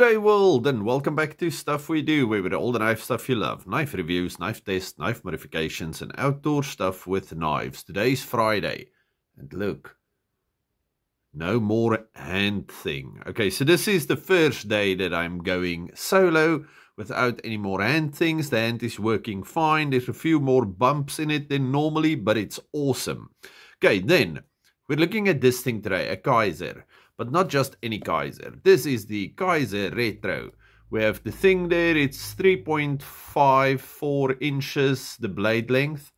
G'day world and welcome back to Stuff We Do, where we do all the knife stuff you love. Knife reviews, knife tests, knife modifications and outdoor stuff with knives. Today's Friday and look, no more hand thing. Okay, so this is the first day that I'm going solo without any more hand things. The hand is working fine. There's a few more bumps in it than normally, but it's awesome. Okay, then we're looking at this thing today, a Kaiser. But not just any Kaiser. This is the Kaiser Retro. We have the thing there. It's 3.54 inches, the blade length.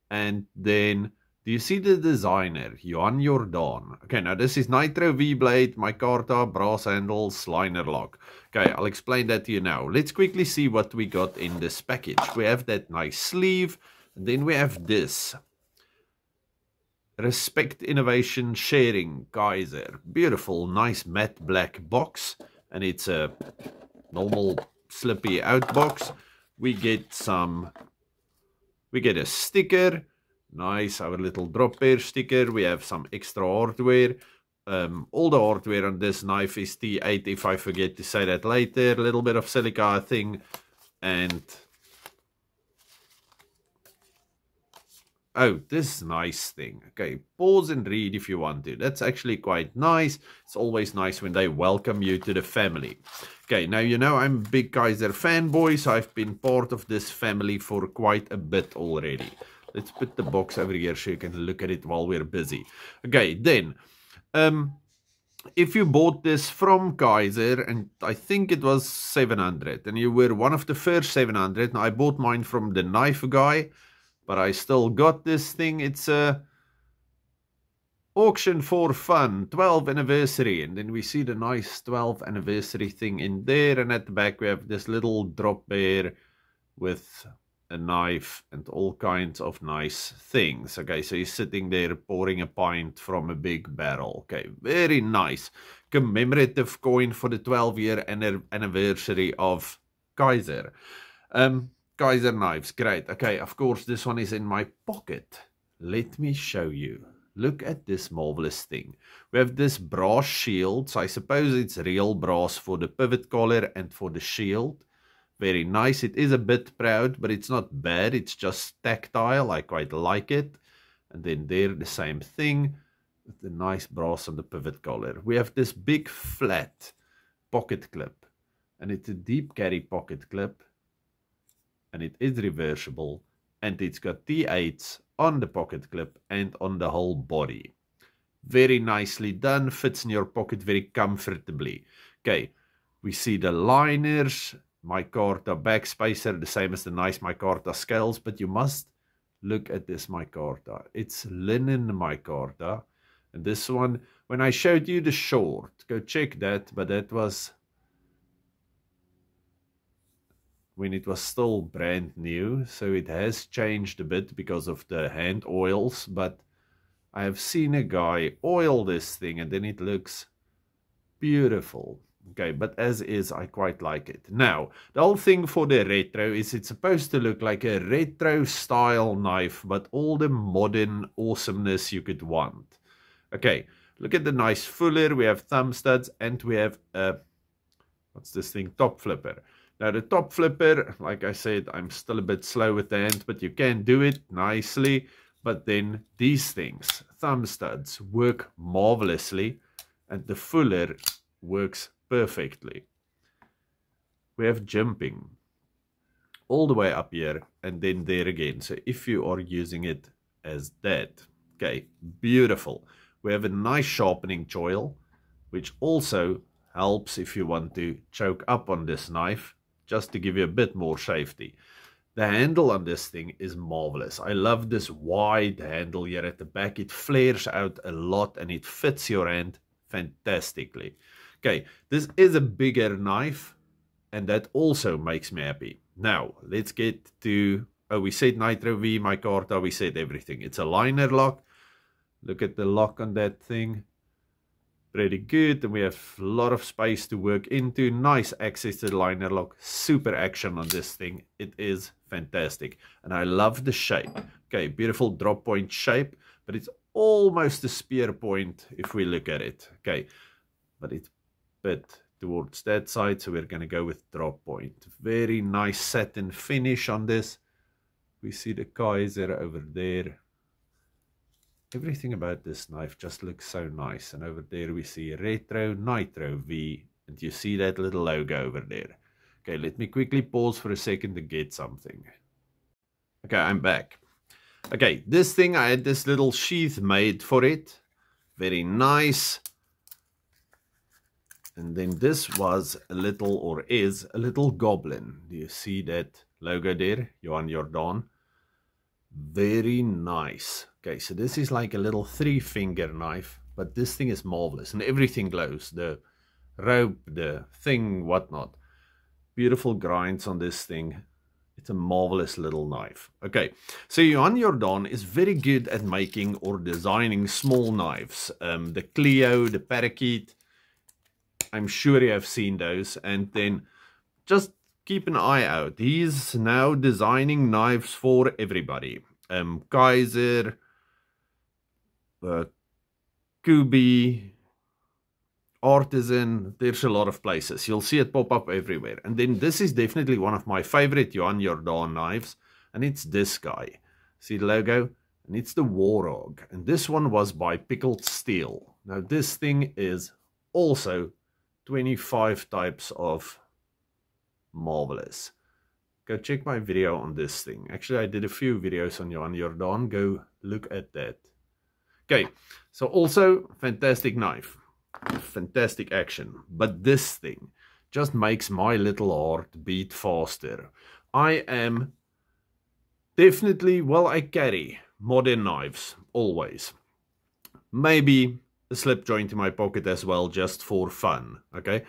And then, do you see the designer? Johan Jordan. Okay, now this is Nitro V-blade, micarta, brass handles, liner lock. Okay, I'll explain that to you now. Let's quickly see what we got in this package. We have that nice sleeve. And then we have this. Respect Innovation Sharing Kaiser. Beautiful, nice matte black box. And it's a normal slippy out box. We get a sticker. Nice, our little drop bear sticker. We have some extra hardware. All the hardware on this knife is T8, if I forget to say that later. A little bit of silica thing. And oh, this nice thing. Okay, pause and read if you want to. That's actually quite nice. It's always nice when they welcome you to the family. Okay, now you know I'm a big Kaiser fanboy, so I've been part of this family for quite a bit already. Let's put the box over here so you can look at it while we're busy. Okay, then, if you bought this from Kaiser, and I think it was 700, and you were one of the first 700, and I bought mine from the knife guy, but I still got this thing. It's a auction for fun, 12th anniversary. And then we see the nice 12th anniversary thing in there. And at the back we have this little drop bear with a knife and all kinds of nice things. Okay, so he's sitting there pouring a pint from a big barrel. Okay, very nice. Commemorative coin for the 12-year anniversary of Kaiser. Kaiser knives, great. Okay, of course, this one is in my pocket. Let me show you. Look at this marvelous thing. We have this brass shield. So I suppose it's real brass for the pivot collar and for the shield. Very nice. It is a bit proud, but it's not bad. It's just tactile. I quite like it. And then there, the same thing with the nice brass on the pivot collar. We have this big flat pocket clip. And it's a deep carry pocket clip. And it is reversible, and it's got T8s on the pocket clip and on the whole body. Very nicely done, fits in your pocket very comfortably. Okay, we see the liners, micarta backspacer, the same as the nice micarta scales, but you must look at this micarta. It's linen micarta, and this one, when I showed you the short, go check that, but that was when it was still brand new, so it has changed a bit because of the hand oils, but I have seen a guy oil this thing and then it looks beautiful. Okay, but as is, I quite like it. Now, the whole thing for the retro is it's supposed to look like a retro style knife, but all the modern awesomeness you could want. Okay, look at the nice fuller. We have thumb studs and we have what's this thing? Top flipper. Now the top flipper, like I said, I'm still a bit slow with the hand, but you can do it nicely. But then these things, thumb studs, work marvelously, and the fuller works perfectly. We have jumping all the way up here and then there again. So if you are using it as that, okay, beautiful. We have a nice sharpening choil, which also helps if you want to choke up on this knife, just to give you a bit more safety. The handle on this thing is marvelous. I love this wide handle here at the back. It flares out a lot and it fits your hand fantastically. Okay, this is a bigger knife and that also makes me happy. Now, let's get to, oh, we said Nitro V, micarta, we said everything. It's a liner lock. Look at the lock on that thing. Pretty good, and we have a lot of space to work into. Nice access to the liner lock. Super action on this thing. It is fantastic. And I love the shape. Okay, beautiful drop point shape, but it's almost a spear point if we look at it. Okay, but it's a bit towards that side, so we're going to go with drop point. Very nice satin finish on this. We see the Kaiser over there. Everything about this knife just looks so nice. And over there we see Retro Nitro V, and you see that little logo over there. Okay, let me quickly pause for a second to get something. Okay, I'm back. Okay, this thing, I had this little sheath made for it. Very nice. And then this was a little, or is a little goblin. Do you see that logo there? Johan Jordan. Very nice. Okay, so this is like a little 3-finger knife, but this thing is marvelous and everything glows. The rope, the thing, whatnot. Beautiful grinds on this thing. It's a marvelous little knife. Okay, so Johan Jordan is very good at making or designing small knives. The Clio, the Parakeet, I'm sure you have seen those. And then just keep an eye out. He's now designing knives for everybody. Kaiser, Kubi, Artisan, there's a lot of places. You'll see it pop up everywhere. And then this is definitely one of my favorite Johan Jordan knives. And it's this guy. See the logo? And it's the Warhog. And this one was by Pickled Steel. Now this thing is also 25 types of marvelous. Go check my video on this thing. Actually, I did a few videos on Johan Jordan. Go look at that. Okay, so also fantastic knife. Fantastic action. But this thing just makes my little heart beat faster. I am definitely, well, I carry modern knives, always. Maybe a slip joint in my pocket as well, just for fun, okay?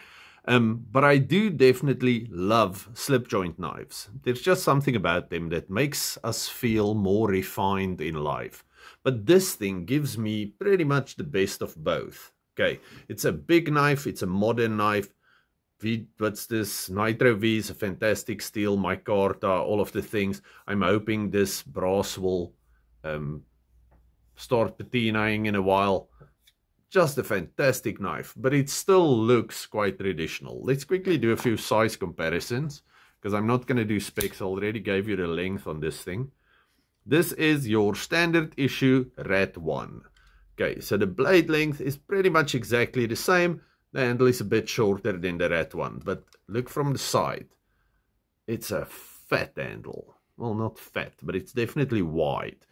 But I do definitely love slip joint knives. There's just something about them that makes us feel more refined in life. But this thing gives me pretty much the best of both. Okay, it's a big knife, it's a modern knife. What's this? Nitro V is a fantastic steel, micarta, all of the things. I'm hoping this brass will start patinaing in a while. Just a fantastic knife, but it still looks quite traditional. Let's quickly do a few size comparisons, because I'm not going to do specs. I already gave you the length on this thing. This is your standard issue Rat 1. Okay, so the blade length is pretty much exactly the same. The handle is a bit shorter than the Rat 1, but look from the side. It's a fat handle. Well, not fat, but it's definitely wide.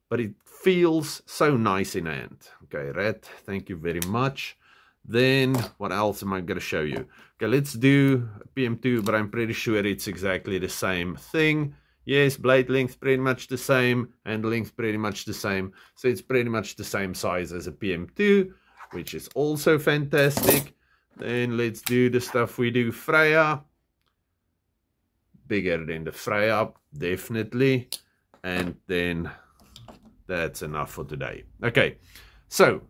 But it feels so nice in hand. Okay, Rat, thank you very much. Then, what else am I going to show you? Okay, let's do a PM2, but I'm pretty sure it's exactly the same thing. Yes, blade length pretty much the same, handle length pretty much the same. So it's pretty much the same size as a PM2, which is also fantastic. Then let's do the stuff we do Freya. Bigger than the Freya, definitely. And then that's enough for today. Okay, so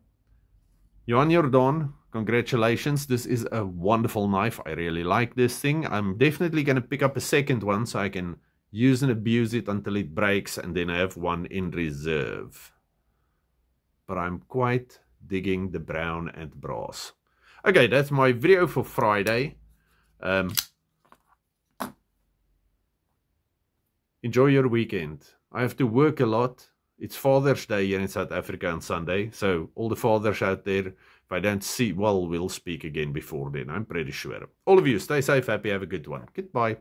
Johan Jordan, congratulations. This is a wonderful knife. I really like this thing. I'm definitely going to pick up a second one so I can use and abuse it until it breaks, and then I have one in reserve. But I'm quite digging the brown and brass. Okay, that's my video for Friday. Enjoy your weekend. I have to work a lot. It's Father's Day here in South Africa on Sunday. So all the fathers out there, if I don't see, well, we'll speak again before then, I'm pretty sure. All of you, stay safe, happy, have a good one. Goodbye.